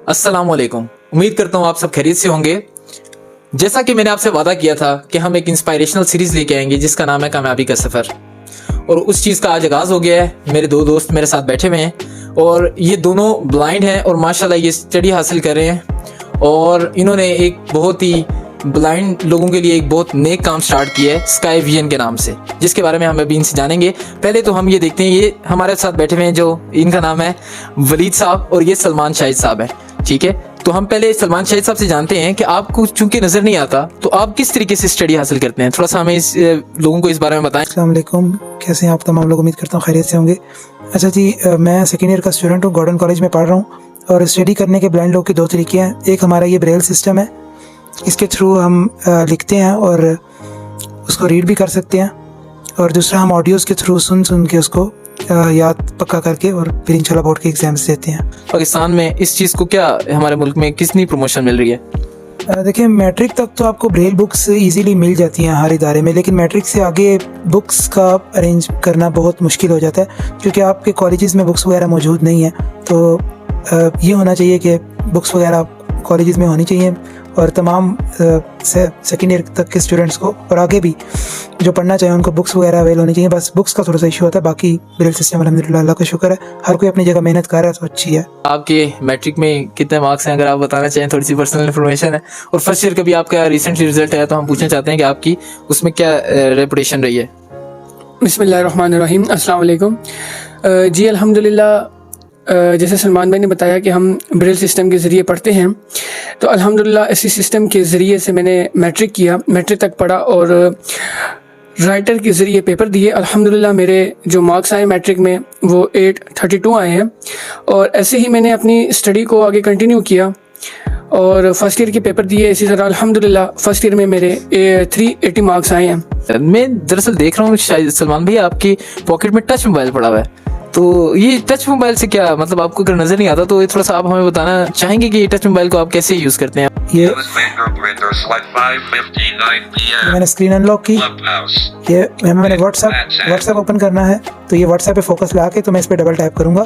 अस्सलामुअलैकुम। उम्मीद करता हूँ आप सब खैरियत से होंगे। जैसा कि मैंने आपसे वादा किया था कि हम एक इंस्पायरेशनल सीरीज लेके आएंगे जिसका नाम है कामयाबी का सफ़र, और उस चीज़ का आज आगाज़ हो गया है। मेरे दो दोस्त मेरे साथ बैठे हुए हैं और ये दोनों ब्लाइंड हैं और माशाल्लाह ये स्टडी हासिल कर रहे हैं और इन्होंने एक बहुत ही ब्लाइंड लोगों के लिए एक बहुत नेक काम स्टार्ट किया है स्काई विजन के नाम से, जिसके बारे में हम अभी इनसे जानेंगे। पहले तो हम ये देखते हैं, ये हमारे साथ बैठे हुए हैं जो इनका नाम है वलीद साहब और ये सलमान शाहिद साहब हैं। ठीक है, तो हम पहले सलमान शाहिद साहब से जानते हैं कि आपको चूंकि नज़र नहीं आता तो आप किस तरीके से स्टडी हासिल करते हैं। थोड़ा सा हमें लोगों को इस बारे में बताएं। अस्सलाम वालेकुम, कैसे हैं आप तमाम लोग? उम्मीद करता हूँ खैरियत से होंगे। अच्छा जी, मैं सेकेंड ईयर का स्टूडेंट हूँ, गॉर्डन कॉलेज में पढ़ रहा हूँ। और स्टडी करने के ब्लाइंड लोग के दो तरीके हैं। एक हमारा ये ब्रेल सिस्टम है, इसके थ्रू हम लिखते हैं और उसको रीड भी कर सकते हैं, और दूसरा हम ऑडियोज़ के थ्रू सुन के उसको याद पक्का करके और फिर इंशाल्लाह बोर्ड के एग्जाम्स देते हैं। पाकिस्तान में इस चीज़ को क्या हमारे मुल्क में कितनी प्रमोशन मिल रही है? देखिए, मैट्रिक तक तो आपको ब्रेल बुक्स इजीली मिल जाती हैं हर इदारे में, लेकिन मैट्रिक से आगे बुक्स का अरेंज करना बहुत मुश्किल हो जाता है क्योंकि आपके कॉलेजेस में बुक्स वगैरह मौजूद नहीं है। तो ये होना चाहिए कि बुक्स वगैरह कॉलेजेस में होनी चाहिए और तमाम सेकेंड ईयर तक के स्टूडेंट्स को और आगे भी जो पढ़ना चाहें उनको बुक्स वगैरह अवेल होनी चाहिए। बस बुक्स का थोड़ा सा इशू होता है, बाकी ब्रेल सिस्टम अल्हम्दुलिल्लाह अल्लाह का शुक्र है, हर कोई अपनी जगह मेहनत कर रहा है तो अच्छी है। आपके मैट्रिक में कितने मार्क्स हैं, अगर आप बताना चाहें? थोड़ी सी पर्सनल इन्फॉर्मेशन है। और फर्स्ट ईयर का भी आपका रिसेंटली रिजल्ट है, तो हम पूछना चाहते हैं कि आपकी उसमें क्या रेपुटेशन रही है। बिस्मिल्लाहिर्रहमानिर्रहीम, अस्सलाम वालेकुम। जी अल्हम्दुलिल्लाह, जैसे सलमान भाई ने बताया कि हम ब्रेल सिस्टम के ज़रिए पढ़ते हैं, तो अल्हम्दुलिल्लाह इसी सिस्टम के ज़रिए से मैंने मैट्रिक किया, मैट्रिक तक पढ़ा और राइटर के ज़रिए पेपर दिए। अल्हम्दुलिल्लाह मेरे जो मार्क्स आए मैट्रिक में वो 832 आए हैं, और ऐसे ही मैंने अपनी स्टडी को आगे कंटिन्यू किया और फर्स्ट ईयर के पेपर दिए। इसी तरह अल्हम्दुलिल्लाह फर्स्ट ईयर में मेरे 380 मार्क्स आए हैं। मैं दरअसल देख रहा हूँ शायद सलमान भाई आपकी पॉकेट में टच मोबाइल पड़ा हुआ है, तो ये टच मोबाइल से क्या मतलब, आपको अगर नजर नहीं आता तो ये थोड़ा सा आप हमें बताना चाहेंगे कि ये टच मोबाइल को आप कैसे यूज करते हैं? ये मैंने स्क्रीन अनलॉक की, ये मैंने व्हाट्सएप ओपन करना है, तो ये व्हाट्सएप पे फोकस ला के तो मैं इस पे डबल टैप करूंगा।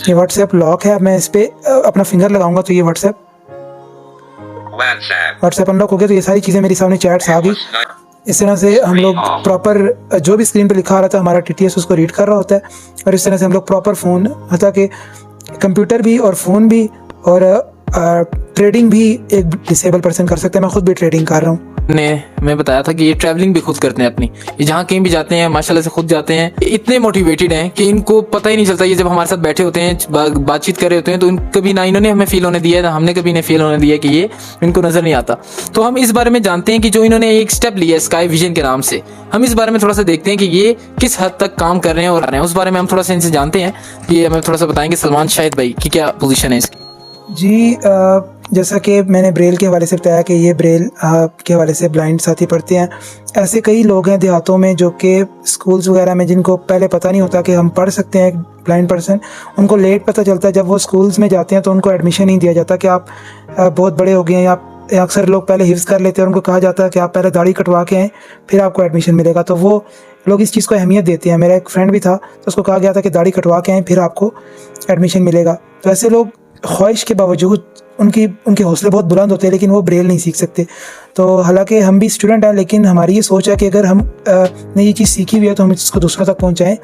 ये व्हाट्सएप लॉक है। अब मैं इस पे अपना फिंगर लगाऊंगा तो ये व्हाट्सएप अनलॉक हो गया। तो ये सारी चीज़ें मेरी सामने चैट्स आ गई। इस तरह से हम लोग प्रॉपर जो भी स्क्रीन पे लिखा आ रहा था हमारा टीटीएस उसको रीड कर रहा होता है, और इस तरह से हम लोग प्रॉपर फ़ोन, हता कि कंप्यूटर भी और फ़ोन भी और ट्रेडिंग भी एक डिसेबल पर्सन कर सकता है। मैं खुद भी ट्रेडिंग कर रहा हूँ। मैं बताया था कि ये ट्रैवलिंग भी खुद करते हैं अपनी, ये जहाँ कहीं भी जाते हैं माशाल्लाह से खुद जाते हैं। इतने मोटिवेटेड हैं कि इनको पता ही नहीं चलता। ये जब हमारे साथ बैठे होते हैं, बातचीत कर रहे होते हैं, तो कभी ना इन्होंने हमें फील होने दिया है, ना हमने कभी इन्हें फील होने दिया कि ये इनको नजर नहीं आता। तो हम इस बारे में जानते हैं कि जो इन्होंने एक स्टेप लिया है स्काई विजन के नाम से, हम इस बारे में थोड़ा सा देखते हैं कि ये किस हद तक काम कर रहे हैं और आ रहे हैं। उस बारे में हम थोड़ा सा इनसे जानते हैं। ये हमें थोड़ा सा बताएंगे सलमान शाहिद भाई की क्या पोजीशन है इसकी। जी, जैसा कि मैंने ब्रेल के हवाले से बताया कि ये ब्रेल के हवाले से ब्लाइंड साथी पढ़ते हैं। ऐसे कई लोग हैं देहातों में जो कि स्कूल्स वगैरह में जिनको पहले पता नहीं होता कि हम पढ़ सकते हैं, एक ब्लाइंड पर्सन, उनको लेट पता चलता है। जब वो स्कूल्स में जाते हैं तो उनको एडमिशन नहीं दिया जाता कि आप बहुत बड़े हो गए हैं। या अक्सर लोग पहले हिफ्ज़ कर लेते हैं और उनको कहा जाता है कि आप पहले दाढ़ी कटवा के आएँ फिर आपको एडमिशन मिलेगा। तो वो लोग इस चीज़ को अहमियत देते हैं। मेरा एक फ्रेंड भी था, तो उसको कहा गया था कि दाढ़ी कटवा के आएँ फिर आपको एडमिशन मिलेगा। तो ऐसे लोग ख्वाहिश के बावजूद उनके हौसले बहुत बुलंद होते हैं, लेकिन वो ब्रेल नहीं सीख सकते। तो हालांकि हम भी स्टूडेंट हैं, लेकिन हमारी ये सोच है कि अगर हम ने ये चीज़ सीखी हुई है तो हम इसको दूसरों तक पहुंचाएं।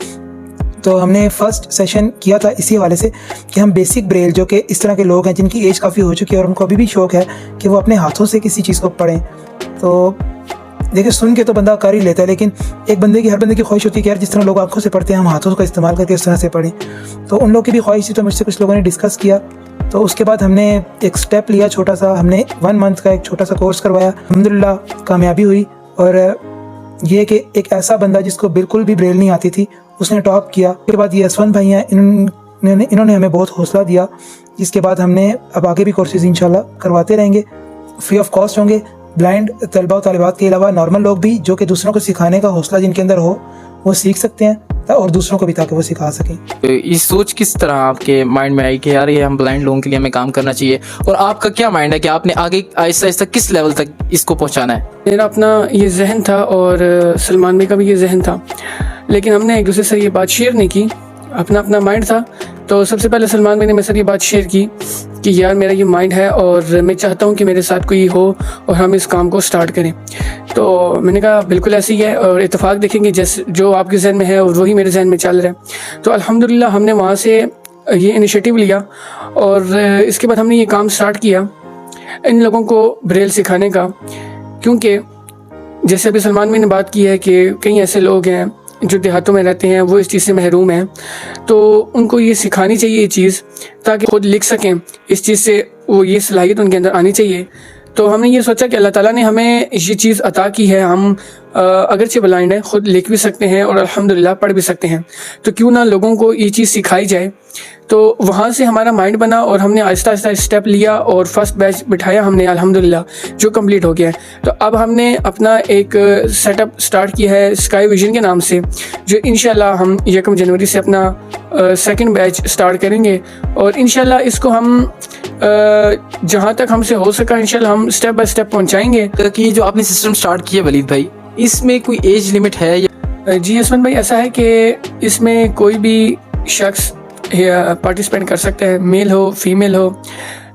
तो हमने फर्स्ट सेशन किया था इसी हवाले से कि हम बेसिक ब्रेल, जो कि इस तरह के लोग हैं जिनकी एज काफ़ी हो चुकी है और उनको अभी भी शौक़ है कि वो अपने हाथों से किसी चीज़ को पढ़ें। तो देखिए, सुन के तो बंदा कर ही लेता है, लेकिन हर बंदे की ख्वाहिश होती है कि यार जिस तरह लोग आंखों से पढ़ते हैं हम हाथों का इस्तेमाल करके उस तरह से पढ़ें। तो उन लोगों की भी ख्वाहिश थी, तो मुझसे कुछ लोगों ने डिस्कस किया। तो उसके बाद हमने एक स्टेप लिया छोटा सा, हमने 1 मंथ का एक छोटा सा कोर्स करवाया। अल्हम्दुलिल्लाह कामयाबी हुई, और ये कि एक ऐसा बंदा जिसको बिल्कुल भी ब्रेल नहीं आती थी उसने टॉप किया। उसके बाद ये यशवंत भाई हैं, इन्होंने हमें बहुत हौसला दिया, जिसके बाद हमने अब आगे भी कोर्सेज इंशाल्लाह करवाते रहेंगे, फ्री ऑफ कॉस्ट होंगे। ब्लाइंड तलबा और तालिबात के अलावा नॉर्मल लोग भी जो कि दूसरों को सिखाने का हौसला जिनके अंदर हो वो सीख सकते हैं और दूसरों को भी, ताकि वो सिखा सकें। ये सोच किस तरह आपके माइंड में आई कि यार ये हम ब्लाइंड लोगों के लिए हमें काम करना चाहिए, और आपका क्या माइंड है कि आपने आगे आहिस्ता आहिस्ता किस लेवल तक इसको पहुंचाना है? मेरा अपना ये जहन था और सलमान भाई का भी ये जहन था, लेकिन हमने एक दूसरे से ये बात शेयर नहीं की। अपना अपना माइंड था। तो सबसे पहले सलमान भाई ने मेरे साथ ये बात शेयर की कि यार मेरा ये माइंड है और मैं चाहता हूँ कि मेरे साथ कोई हो और हम इस काम को स्टार्ट करें। तो मैंने कहा बिल्कुल ऐसे ही है, और इत्तेफाक देखेंगे जैसे जो आपके जहन में है और वही मेरे जहन में चल रहा है। तो अल्हम्दुलिल्लाह हमने वहाँ से ये इनिशिएटिव लिया और इसके बाद हमने ये काम स्टार्ट किया इन लोगों को ब्रेल सिखाने का, क्योंकि जैसे अभी सलमान भाई ने बात की है कि कई ऐसे लोग हैं जो देहातों में रहते हैं, वो इस चीज़ से महरूम हैं, तो उनको ये सिखानी चाहिए ये चीज़, ताकि खुद लिख सकें। इस चीज़ से वो ये सलाहियत उनके अंदर आनी चाहिए। तो हमने ये सोचा कि अल्लाह ताला ने हमें ये चीज़ अता की है, हम अगरचे ब्लाइंड हैं, खुद लिख भी सकते हैं और अल्हम्दुलिल्लाह पढ़ भी सकते हैं, तो क्यों ना लोगों को ये चीज़ सिखाई जाए। तो वहाँ से हमारा माइंड बना और हमने आहिस्ता आहिस्ता स्टेप लिया और फर्स्ट बैच बिठाया हमने अल्हम्दुलिल्लाह, जो कंप्लीट हो गया है। तो अब हमने अपना एक सेटअप स्टार्ट किया है स्काई विजन के नाम से, जो इंशाल्लाह हम 1 जनवरी से अपना सेकंड बैच स्टार्ट करेंगे और इंशाल्लाह इसको हम जहाँ तक हमसे हो सका इंशाल्लाह हम स्टेप बाय स्टेप पहुँचाएंगे। कि जो आपने सिस्टम स्टार्ट किया वलीद भाई, इसमें कोई एज लिमिट है या? जी हसमत भाई, ऐसा है कि इसमें कोई भी शख्स पार्टिसिपेट कर सकता है, मेल हो, फीमेल हो,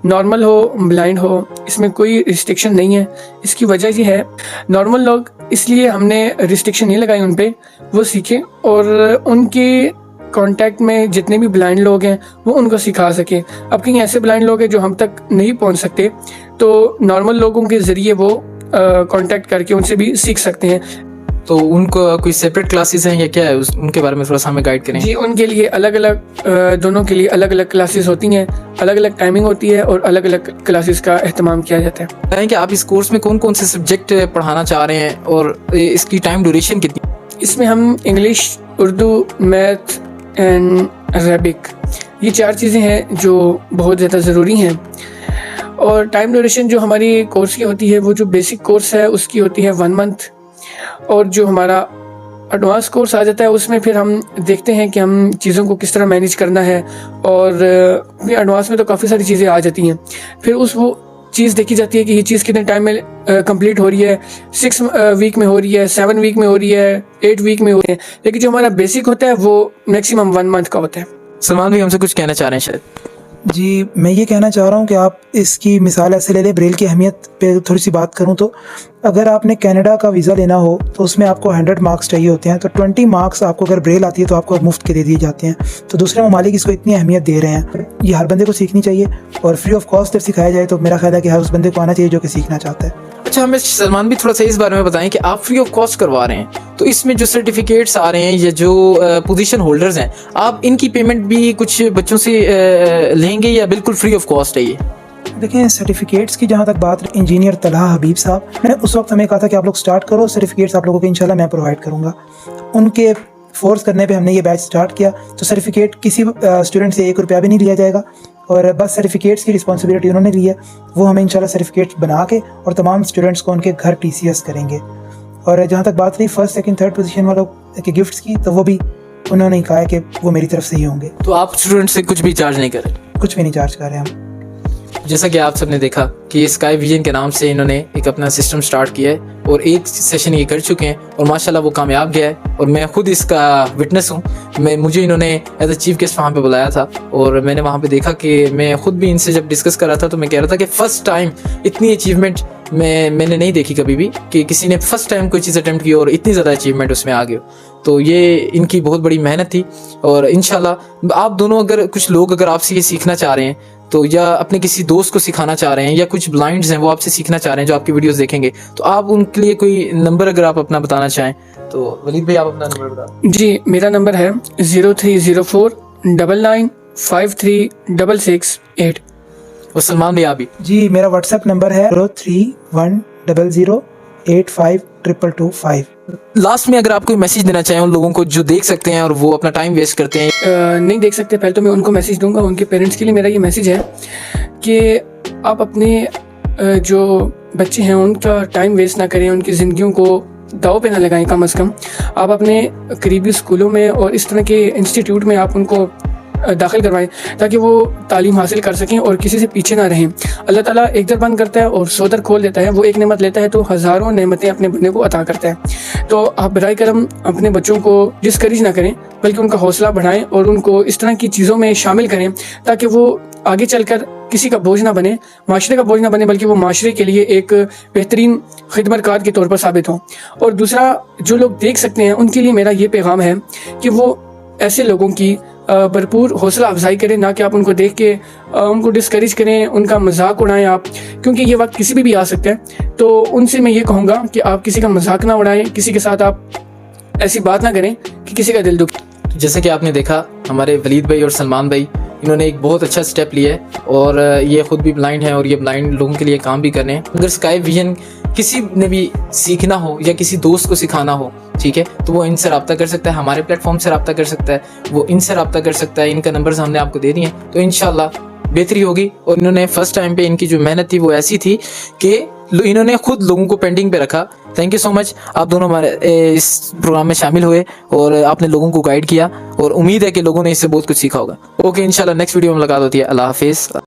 नॉर्मल हो, ब्लाइंड हो, इसमें कोई रिस्ट्रिक्शन नहीं है। इसकी वजह ये है, नॉर्मल लोग इसलिए हमने रिस्ट्रिक्शन नहीं लगाई उन पे, वो सीखें और उनके कांटेक्ट में जितने भी ब्लाइंड लोग हैं वो उनको सिखा सकें। अब कहीं ऐसे ब्लाइंड लोग हैं जो हम तक नहीं पहुंच सकते, तो नॉर्मल लोगों के ज़रिए वो कांटेक्ट करके उनसे भी सीख सकते हैं। तो उनको कोई सेपरेट क्लासेस हैं या क्या है, उनके बारे में थोड़ा सा हमें गाइड करें। जी, उनके लिए अलग अलग दोनों के लिए अलग अलग क्लासेस होती हैं, अलग अलग टाइमिंग होती है और अलग अलग क्लासेस का एहतमाम किया जाता है। बताएं कि आप इस कोर्स में कौन कौन से सब्जेक्ट पढ़ाना चाह रहे हैं और इसकी टाइम ड्यूरेशन कितनी? इसमें हम English, Urdu, math and Arabic, ये 4 चीज़ें हैं जो बहुत ज़्यादा ज़रूरी हैं। और टाइम ड्यूरेशन जो हमारी कोर्स की होती है, वो जो बेसिक कोर्स है उसकी होती है 1 मंथ, और जो हमारा एडवांस कोर्स आ जाता है उसमें फिर हम देखते हैं कि हम चीज़ों को किस तरह मैनेज करना है। और एडवांस में तो काफ़ी सारी चीज़ें आ जाती हैं, फिर वो चीज़ देखी जाती है कि ये चीज़ कितने टाइम में कंप्लीट हो रही है, 6 वीक में हो रही है, 7 वीक में हो रही है, 8 वीक में हो रही है, लेकिन जो हमारा बेसिक होता है वो मैक्सिमम 1 मंथ का होता है। सलमान भाई हमसे कुछ कहना चाह रहे हैं शायद। जी, मैं ये कहना चाह रहा हूँ कि आप इसकी मिसाल ऐसे ले लें। ब्रेल की अहमियत पे थोड़ी सी बात करूँ तो अगर आपने कनाडा का वीज़ा लेना हो तो उसमें आपको 100 मार्क्स चाहिए होते हैं, तो 20 मार्क्स आपको अगर ब्रेल आती है तो आपको मुफ्त के दे दिए जाते हैं। तो दूसरे ममालिक इसको इतनी अहमियत दे रहे हैं, ये हर बंदे को सीखनी चाहिए और फ्री ऑफ कॉस्ट जब सिखाया जाए तो मेरा ख्याल है कि हर उस बंदे को आना चाहिए जो कि सीखना चाहता है। अच्छा, हमें सलमान भी थोड़ा सा इस बारे में बताएं कि आप फ्री ऑफ कॉस्ट करवा रहे हैं, तो इसमें जो सर्टिफिकेट्स आ रहे हैं या जो पोजीशन होल्डर्स हैं, आप इनकी पेमेंट भी कुछ बच्चों से लेंगे या बिल्कुल फ्री ऑफ कॉस्ट है ये? देखें, सर्टिफिकेट्स की जहाँ तक बात, इंजीनियर तलहा हबीब साहब, मैंने उस वक्त हमें कहा था कि आप लोग स्टार्ट करो, सर्टिफिकेट्स आप लोगों को इंशाल्लाह मैं प्रोवाइड करूँगा। उनके फोर्स करने पे हमने ये बैच स्टार्ट किया। तो सर्टिफिकेट किसी स्टूडेंट से 1 रुपया भी नहीं लिया जाएगा और बस सर्टिफिकेट्स की रिस्पॉन्सिबिलिटी उन्होंने ली है। वो हमें इंशाल्लाह सर्टिफिकेट्स बना के और तमाम स्टूडेंट्स को उनके घर TCS करेंगे। और जहाँ तक बात रही फर्स्ट, सेकंड, थर्ड पोजीशन वालों के गिफ्ट्स की, तो वो भी उन्होंने ही कहा है कि वो मेरी तरफ से ही होंगे। तो आप स्टूडेंट से कुछ भी चार्ज नहीं कर रहे? कुछ भी नहीं चार्ज कर रहे हैं हम। जैसा कि आप सबने देखा कि स्काई विजन के नाम से इन्होंने एक अपना सिस्टम स्टार्ट किया है और एक सेशन ये कर चुके हैं और माशाल्लाह वो कामयाब गया है और मैं खुद इसका विटनेस हूँ। मुझे इन्होंने एज अ चीफ गेस्ट वहाँ पे बुलाया था और मैंने वहाँ पे देखा कि मैं खुद भी इनसे जब डिस्कस कर रहा था तो मैं कह रहा था कि फ़र्स्ट टाइम इतनी अचीवमेंट मैंने नहीं देखी कभी भी कि किसी ने फर्स्ट टाइम कोई चीज़ अटेम्प्ट की और इतनी ज़्यादा अचीवमेंट उसमें आ गई। तो ये इनकी बहुत बड़ी मेहनत थी और इंशाल्लाह आप दोनों अगर कुछ लोग अगर आपसे ये सीखना चाह रहे हैं तो या अपने किसी दोस्त को सिखाना चाह रहे हैं या कुछ ब्लाइंड्स हैं वो आपसे सीखना चाह रहे हैं जो आपकी वीडियोस देखेंगे, तो आप उनके लिए कोई नंबर अगर आप अपना बताना चाहें तो वलीद भाई आप अपना नंबर बता। जी, मेरा नंबर है 0304 99 53668। और सलमान भाई आप भी? जी, मेरा व्हाट्सएप नंबर है 0310085225। लास्ट में अगर आप कोई मैसेज देना चाहें उन लोगों को जो देख सकते हैं और वो अपना टाइम वेस्ट करते हैं, नहीं देख सकते, पहले तो मैं उनको मैसेज दूंगा। उनके पेरेंट्स के लिए मेरा ये मैसेज है कि आप अपने जो बच्चे हैं उनका टाइम वेस्ट ना करें, उनकी ज़िंदगियों को दाव पे ना लगाएं। कम से कम आप अपने करीबी स्कूलों में और इस तरह के इंस्टीट्यूट में आप उनको दाखिल करवाएं ताकि वो तालीम हासिल कर सकें और किसी से पीछे ना रहें। अल्लाह ताला एक दर बंद करता है और 100 दर खोल देता है। वो एक नेमत लेता है तो हज़ारों नेमतें अपने बंदे को अता करता है। तो आप बराए करम अपने बच्चों को डिस्करेज ना करें, बल्कि उनका हौसला बढ़ाएं और उनको इस तरह की चीज़ों में शामिल करें ताकि वो आगे चलकर किसी का बोझ ना बने, माशरे का बोझ ना बने, बल्कि वो माशरे के लिए एक बेहतरीन खिदमतकार के तौर पर साबित हों। और दूसरा, जो लोग देख सकते हैं उनके लिए मेरा ये पैगाम है कि वो ऐसे लोगों की भरपूर हौसला अफजाई करें, ना कि आप उनको देख के उनको डिस्करेज करें, उनका मजाक उड़ाएं आप, क्योंकि ये वक्त किसी भी आ सकता है। तो उनसे मैं ये कहूँगा कि आप किसी का मजाक ना उड़ाएं, किसी के साथ आप ऐसी बात ना करें कि किसी का दिल दुखे। जैसे कि आपने देखा, हमारे वलीद भाई और सलमान भाई, इन्होंने एक बहुत अच्छा स्टेप लिया है और ये खुद भी ब्लाइंड हैं और ये ब्लाइंड लोगों के लिए काम भी कर रहे हैं। अगर स्काई विजन किसी ने भी सीखना हो या किसी दोस्त को सिखाना हो, ठीक है, तो वो इनसे रब्ता कर सकता है, हमारे प्लेटफॉर्म से रब्ता कर सकता है, वो इनसे रब्ता कर सकता है। इनका नंबर्स हमने आपको दे दिए हैं, तो इंशाल्लाह बेहतरी होगी। और इन्होंने फर्स्ट टाइम पे इनकी जो मेहनत थी वो ऐसी थी कि इन्होंने खुद लोगों को पेंटिंग पे रखा। थैंक यू सो मच, आप दोनों हमारे इस प्रोग्राम में शामिल हुए और आपने लोगों को गाइड किया और उम्मीद है कि लोगों ने इससे बहुत कुछ सीखा होगा। ओके, इंशाल्लाह नेक्स्ट वीडियो में मुलाकात होती है। अल्लाह हाफिज़।